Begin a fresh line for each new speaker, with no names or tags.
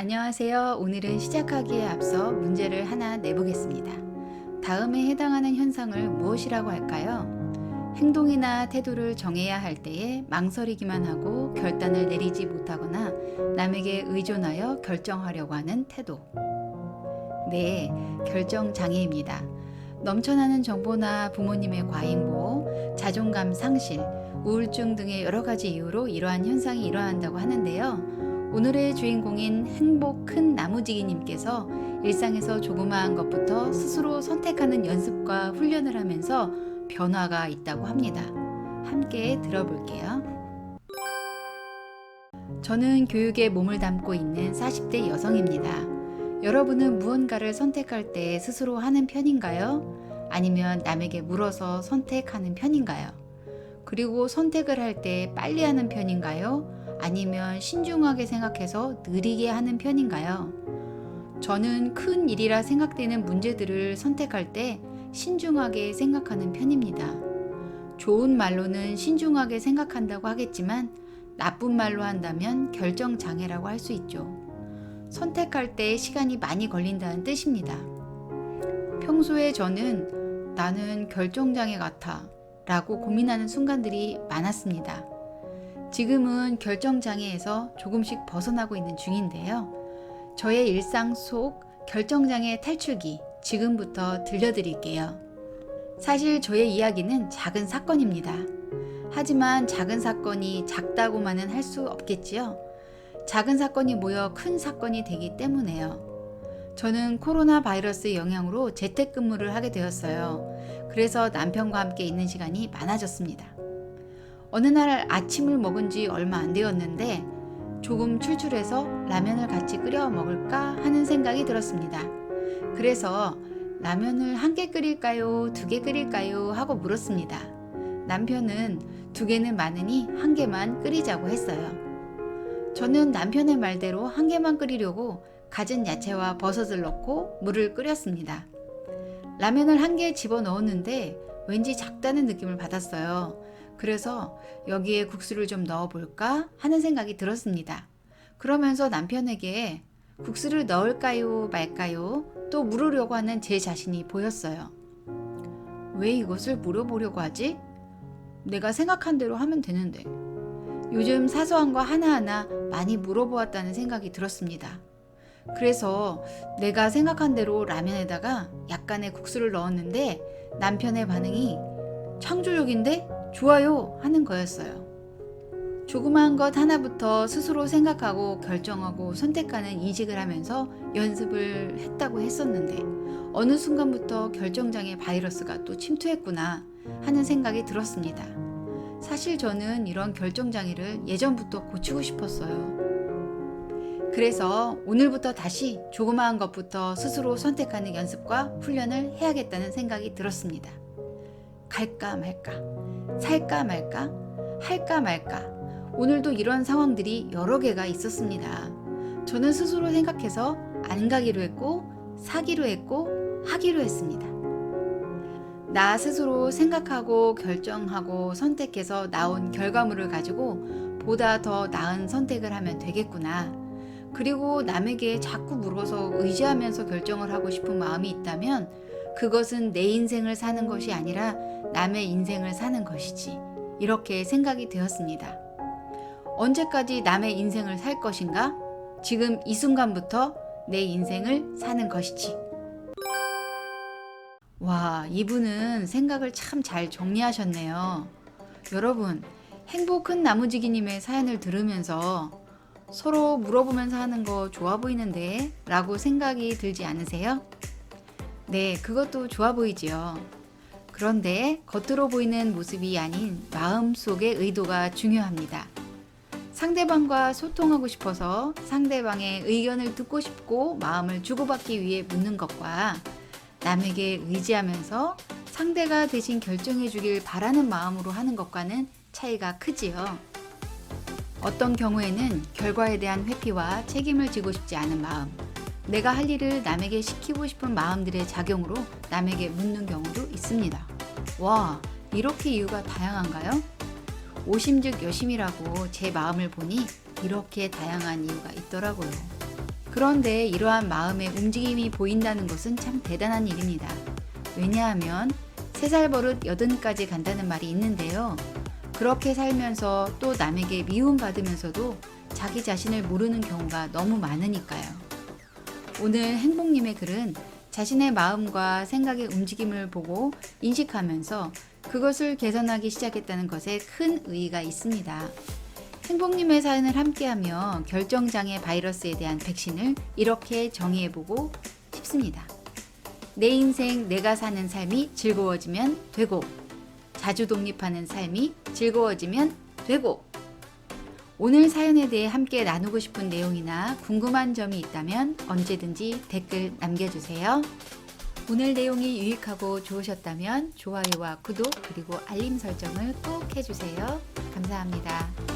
안녕하세요. 오늘은 시작하기에 앞서 문제를 하나 내보겠습니다. 다음에 해당하는 현상을 무엇이라고 할까요? 행동이나 태도를 정해야 할 때에 망설이기만 하고 결단을 내리지 못하거나 남에게 의존하여 결정하려고 하는 태도. 네, 결정장애입니다. 넘쳐나는 정보나 부모님의 과잉보호, 자존감 상실, 우울증 등의 여러 가지 이유로 이러한 현상이 일어난다고 하는데요. 오늘의 주인공인 행복 큰 나무지기님께서 일상에서 조그마한 것부터 스스로 선택하는 연습과 훈련을 하면서 변화가 있다고 합니다. 함께 들어볼게요. 저는 교육에 몸을 담고 있는 40대 여성입니다. 여러분은 무언가를 선택할 때 스스로 하는 편인가요? 아니면 남에게 물어서 선택하는 편인가요? 그리고 선택을 할 때 빨리 하는 편인가요? 아니면 신중하게 생각해서 느리게 하는 편인가요? 저는 큰 일이라 생각되는 문제들을 선택할 때 신중하게 생각하는 편입니다. 좋은 말로는 신중하게 생각한다고 하겠지만 나쁜 말로 한다면 결정장애라고 할 수 있죠. 선택할 때 시간이 많이 걸린다는 뜻입니다. 평소에 저는 나는 결정장애 같아 라고 고민하는 순간들이 많았습니다. 지금은 결정장애에서 조금씩 벗어나고 있는 중인데요. 저의 일상 속 결정장애 탈출기 지금부터 들려드릴게요. 사실 저의 이야기는 작은 사건입니다. 하지만 작은 사건이 작다고만은 할 수 없겠지요. 작은 사건이 모여 큰 사건이 되기 때문에요. 저는 코로나 바이러스 영향으로 재택근무를 하게 되었어요. 그래서 남편과 함께 있는 시간이 많아졌습니다. 어느 날 아침을 먹은 지 얼마 안 되었는데 조금 출출해서 라면을 같이 끓여 먹을까 하는 생각이 들었습니다. 그래서 라면을 한 개 끓일까요? 두 개 끓일까요? 하고 물었습니다. 남편은 두 개는 많으니 한 개만 끓이자고 했어요. 저는 남편의 말대로 한 개만 끓이려고 갖은 야채와 버섯을 넣고 물을 끓였습니다. 라면을 한 개 집어 넣었는데 왠지 작다는 느낌을 받았어요. 그래서 여기에 국수를 좀 넣어볼까 하는 생각이 들었습니다. 그러면서 남편에게 국수를 넣을까요 말까요? 또 물으려고 하는 제 자신이 보였어요. 왜 이것을 물어보려고 하지? 내가 생각한 대로 하면 되는데. 요즘 사소한 거 하나하나 많이 물어보았다는 생각이 들었습니다. 그래서 내가 생각한 대로 라면에다가 약간의 국수를 넣었는데 남편의 반응이 창조적인데? 좋아요 하는 거였어요. 조그마한 것 하나부터 스스로 생각하고 결정하고 선택하는 인식을 하면서 연습을 했다고 했었는데 어느 순간부터 결정장애 바이러스가 또 침투했구나 하는 생각이 들었습니다. 사실 저는 이런 결정장애를 예전부터 고치고 싶었어요. 그래서 오늘부터 다시 조그마한 것부터 스스로 선택하는 연습과 훈련을 해야겠다는 생각이 들었습니다. 갈까 말까, 살까 말까, 할까 말까. 오늘도 이런 상황들이 여러 개가 있었습니다. 저는 스스로 생각해서 안 가기로 했고, 사기로 했고, 하기로 했습니다. 나 스스로 생각하고 결정하고 선택해서 나온 결과물을 가지고 보다 더 나은 선택을 하면 되겠구나. 그리고 남에게 자꾸 물어서 의지하면서 결정을 하고 싶은 마음이 있다면 그것은 내 인생을 사는 것이 아니라 남의 인생을 사는 것이지. 이렇게 생각이 되었습니다. 언제까지 남의 인생을 살 것인가? 지금 이 순간부터 내 인생을 사는 것이지. 와, 이분은 생각을 참 잘 정리하셨네요. 여러분, 행복한 나무지기님의 사연을 들으면서 서로 물어보면서 하는 거 좋아 보이는데? 라고 생각이 들지 않으세요? 네, 그것도 좋아 보이지요. 그런데 겉으로 보이는 모습이 아닌 마음속의 의도가 중요합니다. 상대방과 소통하고 싶어서 상대방의 의견을 듣고 싶고 마음을 주고받기 위해 묻는 것과 남에게 의지하면서 상대가 대신 결정해 주길 바라는 마음으로 하는 것과는 차이가 크지요. 어떤 경우에는 결과에 대한 회피와 책임을 지고 싶지 않은 마음, 내가 할 일을 남에게 시키고 싶은 마음들의 작용으로 남에게 묻는 경우도 있습니다. 와, 이렇게 이유가 다양한가요? 오심즉 여심이라고 제 마음을 보니 이렇게 다양한 이유가 있더라고요. 그런데 이러한 마음의 움직임이 보인다는 것은 참 대단한 일입니다. 왜냐하면 3살 버릇 80까지 간다는 말이 있는데요. 그렇게 살면서 또 남에게 미움받으면서도 자기 자신을 모르는 경우가 너무 많으니까요. 오늘 행복님의 글은 자신의 마음과 생각의 움직임을 보고 인식하면서 그것을 개선하기 시작했다는 것에 큰 의의가 있습니다. 행복님의 사연을 함께하며 결정장애 바이러스에 대한 백신을 이렇게 정의해보고 싶습니다. 내 인생 내가 사는 삶이 즐거워지면 되고, 자주 독립하는 삶이 즐거워지면 되고. 오늘 사연에 대해 함께 나누고 싶은 내용이나 궁금한 점이 있다면 언제든지 댓글 남겨주세요. 오늘 내용이 유익하고 좋으셨다면 좋아요와 구독 그리고 알림 설정을 꼭 해주세요. 감사합니다.